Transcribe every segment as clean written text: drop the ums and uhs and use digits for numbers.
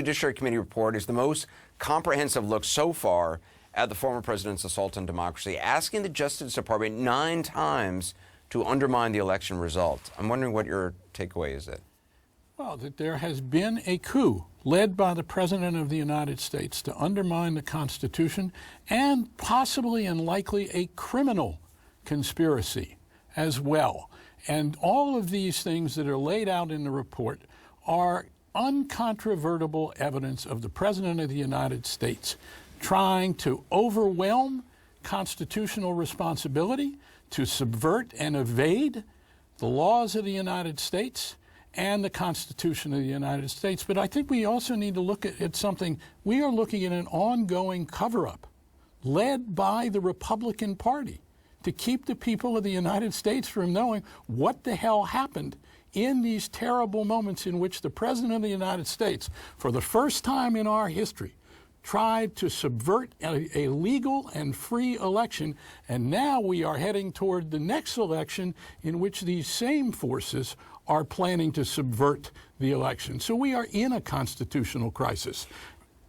Judiciary Committee report is the most comprehensive look so far at the former president's assault on democracy, asking the Justice Department 9 times to undermine the election result. I'm wondering what your takeaway is there. Well, that there has been a coup led by the President of the United States to undermine the Constitution, and possibly and likely a criminal conspiracy as well. And all of these things that are laid out in the report are uncontrovertible evidence of the President of the United States trying to overwhelm constitutional responsibility, to subvert and evade the laws of the United States and the Constitution of the United States. But I think we also need to look at something. We are looking at an ongoing cover-up led by the Republican Party to keep the people of the United States from knowing what the hell happened in these terrible moments in which the President of the United States, for the first time in our history, tried to subvert a legal and free election. And now we are heading toward the next election in which these same forces are planning to subvert the election. So we are in a constitutional crisis.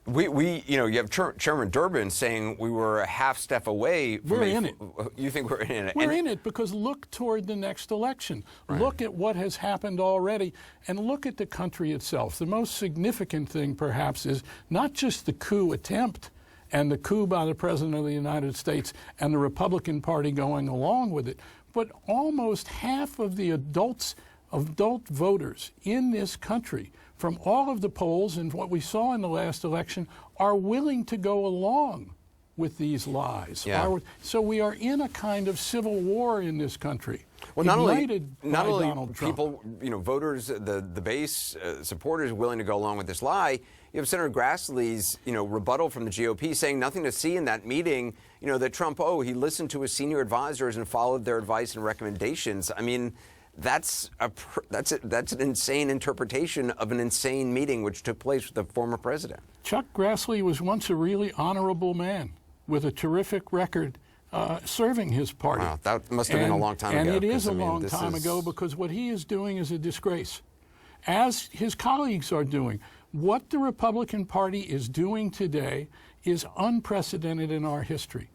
You have Chairman Durbin saying we were a half step away from We're in it. You think we're in it? We're in it because look toward the next election. Right. Look at what has happened already, and look at the country itself. The most significant thing, perhaps, is not just the coup attempt and the coup by the President of the United States and the Republican Party going along with it, but almost half of the adult voters in this country, from all of the polls and what we saw in the last election, are willing to go along with these lies. Yeah. So we are in a kind of civil war in this country. Well, not only Donald Trump. people, voters, the base supporters willing to go along with this lie. You have Senator Grassley's, rebuttal from the GOP saying nothing to see in that meeting, that Trump, he listened to his senior advisors and followed their advice and recommendations. I mean, that's an insane interpretation of an insane meeting which took place with the former president. Chuck Grassley was once a really honorable man with a terrific record serving his party. Wow, that must have been a long time ago. And it is a long time ago, because what he is doing is a disgrace, as his colleagues are doing. What the Republican Party is doing today is unprecedented in our history.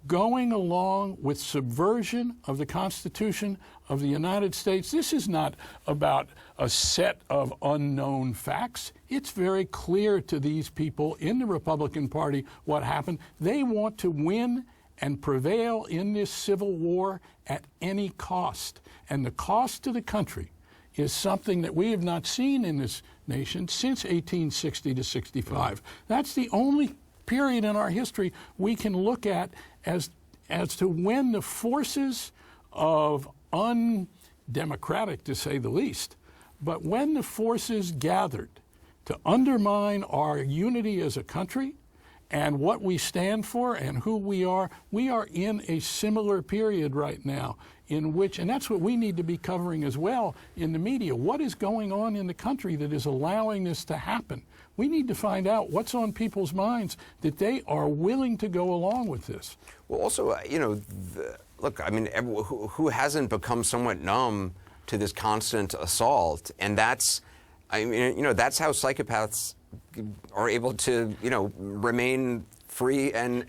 Going along with subversion of the Constitution of the United States. This is not about a set of unknown facts. It's very clear to these people in the Republican Party what happened. They want to win and prevail in this civil war at any cost. And the cost to the country is something that we have not seen in this nation since 1860 to 65. That's the only period in our history we can look at as to when the forces of undemocratic, to say the least, but when the forces gathered to undermine our unity as a country and what we stand for and who we are in a similar period right now in which, and that's what we need to be covering as well in the media. What is going on in the country that is allowing this to happen? We need to find out what's on people's minds that they are willing to go along with this. Well, also, look, I mean, who hasn't become somewhat numb to this constant assault? And that's how psychopaths are able to, remain free and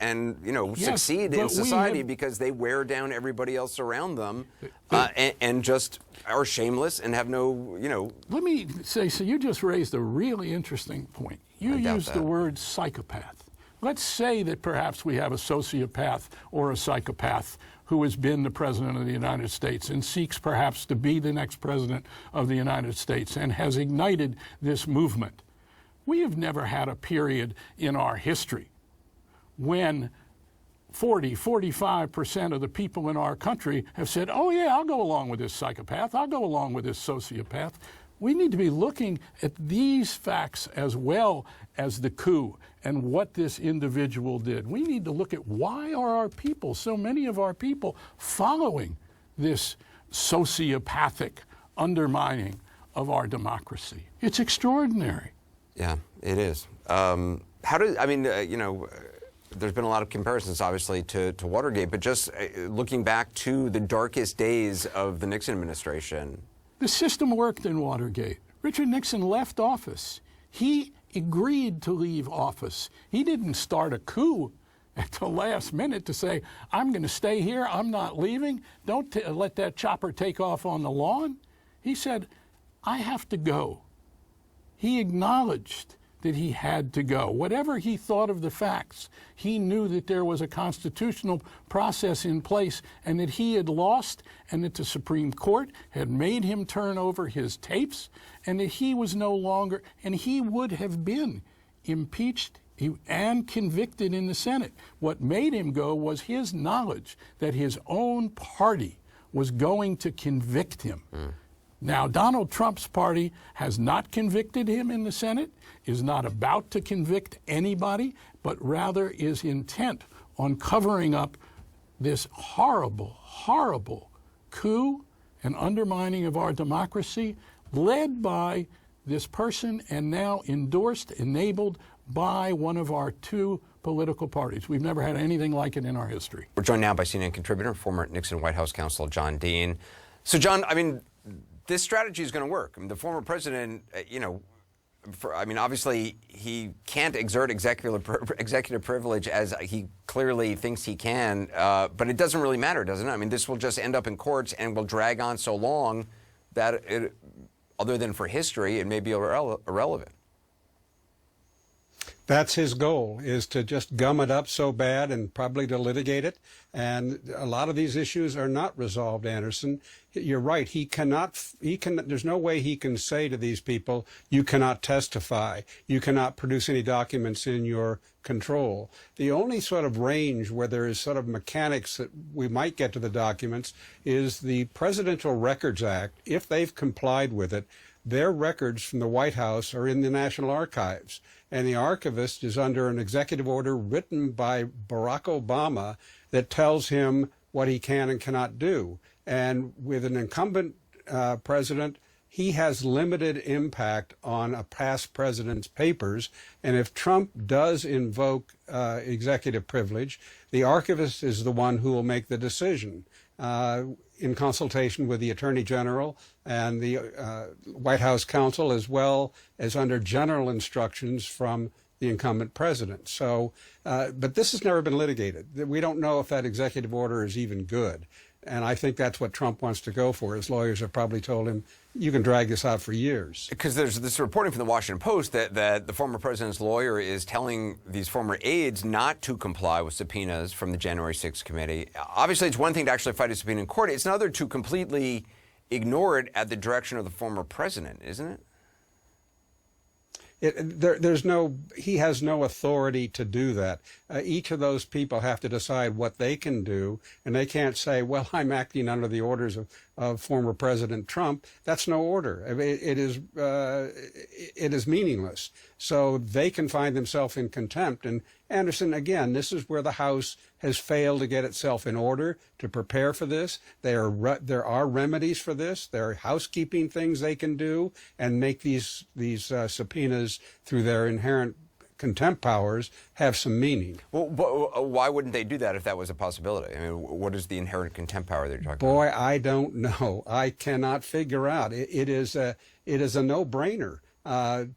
yes, succeed in society, because they wear down everybody else around them and just are shameless and have no, Let me say, so you just raised a really interesting point. You used the word psychopath. Let's say that perhaps we have a sociopath or a psychopath who has been the President of the United States and seeks perhaps to be the next President of the United States and has ignited this movement. We have never had a period in our history when 45% of the people in our country have said, oh yeah, I'll go along with this psychopath, I'll go along with this sociopath. We need to be looking at these facts as well as the coup and what this individual did. We need to look at why are our people, so many of our people, following this sociopathic undermining of our democracy. It's extraordinary. Yeah, it is. There's been a lot of comparisons, obviously, to Watergate, but just looking back to the darkest days of the Nixon administration. The system worked in Watergate. Richard Nixon left office. He agreed to leave office. He didn't start a coup at the last minute to say, I'm going to stay here, I'm not leaving, don't let that chopper take off on the lawn. He said, I have to go. He acknowledged that he had to go. Whatever he thought of the facts, he knew that there was a constitutional process in place and that he had lost and that the Supreme Court had made him turn over his tapes and that he was no longer, and he would have been impeached and convicted in the Senate. What made him go was his knowledge that his own party was going to convict him. Now, Donald Trump's party has not convicted him in the Senate, is not about to convict anybody, but rather is intent on covering up this horrible, horrible coup and undermining of our democracy led by this person and now endorsed, enabled by one of our two political parties. We've never had anything like it in our history. We're joined now by CNN contributor, former Nixon White House counsel John Dean. So, John, I mean, this strategy is going to work. I mean, the former president, obviously he can't exert executive privilege as he clearly thinks he can, but it doesn't really matter, doesn't it? I mean, this will just end up in courts and will drag on so long that, other than for history, it may be irrelevant. That's his goal, is to just gum it up so bad and probably to litigate it. And a lot of these issues are not resolved, Anderson. You're right. There's no way he can say to these people, you cannot testify. You cannot produce any documents in your control. The only sort of range where there is sort of mechanics that we might get to the documents is the Presidential Records Act. If they've complied with it, their records from the White House are in the National Archives. And the archivist is under an executive order written by Barack Obama that tells him what he can and cannot do. And with an incumbent president, he has limited impact on a past president's papers. And if Trump does invoke executive privilege, the archivist is the one who will make the decision in consultation with the Attorney General and the White House counsel, as well as under general instructions from the incumbent president. So, but this has never been litigated. We don't know if that executive order is even good. And I think that's what Trump wants to go for. His lawyers have probably told him, you can drag this out for years. Because there's this reporting from the Washington Post that the former president's lawyer is telling these former aides not to comply with subpoenas from the January 6th committee. Obviously, it's one thing to actually fight a subpoena in court. It's another to completely ignore it at the direction of the former president, isn't it? He has no authority to do that. Each of those people have to decide what they can do, and they can't say, well, I'm acting under the orders of former President Trump. That's no order. I mean, it is meaningless. So they can find themselves in contempt. And Anderson, again, this is where the House has failed to get itself in order to prepare for this. There are remedies for this. There are housekeeping things they can do and make these subpoenas through their inherent contempt powers have some meaning. Well, but why wouldn't they do that if that was a possibility? I mean, what is the inherent contempt power that you're talking about? Boy, I don't know. I cannot figure out. It is a no-brainer.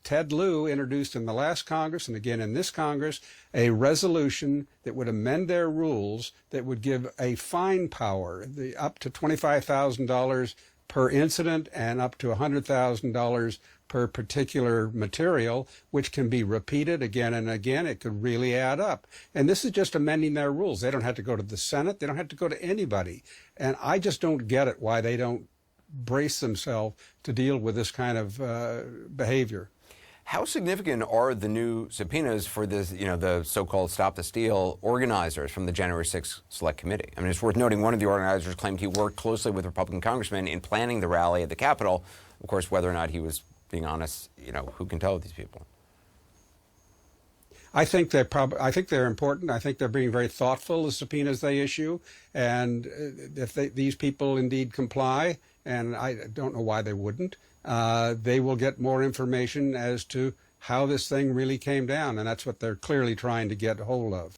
Ted Lieu introduced in the last Congress and again in this Congress a resolution that would amend their rules that would give a fine power, up to $25,000 per incident and up to $100,000 per particular material, which can be repeated again and again. It could really add up. And this is just amending their rules. They don't have to go to the Senate. They don't have to go to anybody. And I just don't get it why they don't brace themselves to deal with this kind of behavior. How significant are the new subpoenas for this, the so-called Stop the Steal organizers from the January 6th Select Committee? I mean, it's worth noting one of the organizers claimed he worked closely with Republican congressmen in planning the rally at the Capitol. Of course, whether or not he was being honest, who can tell with these people? I think they're important. I think they're being very thoughtful, the subpoenas they issue. And if these people indeed comply, and I don't know why they wouldn't, they will get more information as to how this thing really came down. And that's what they're clearly trying to get hold of.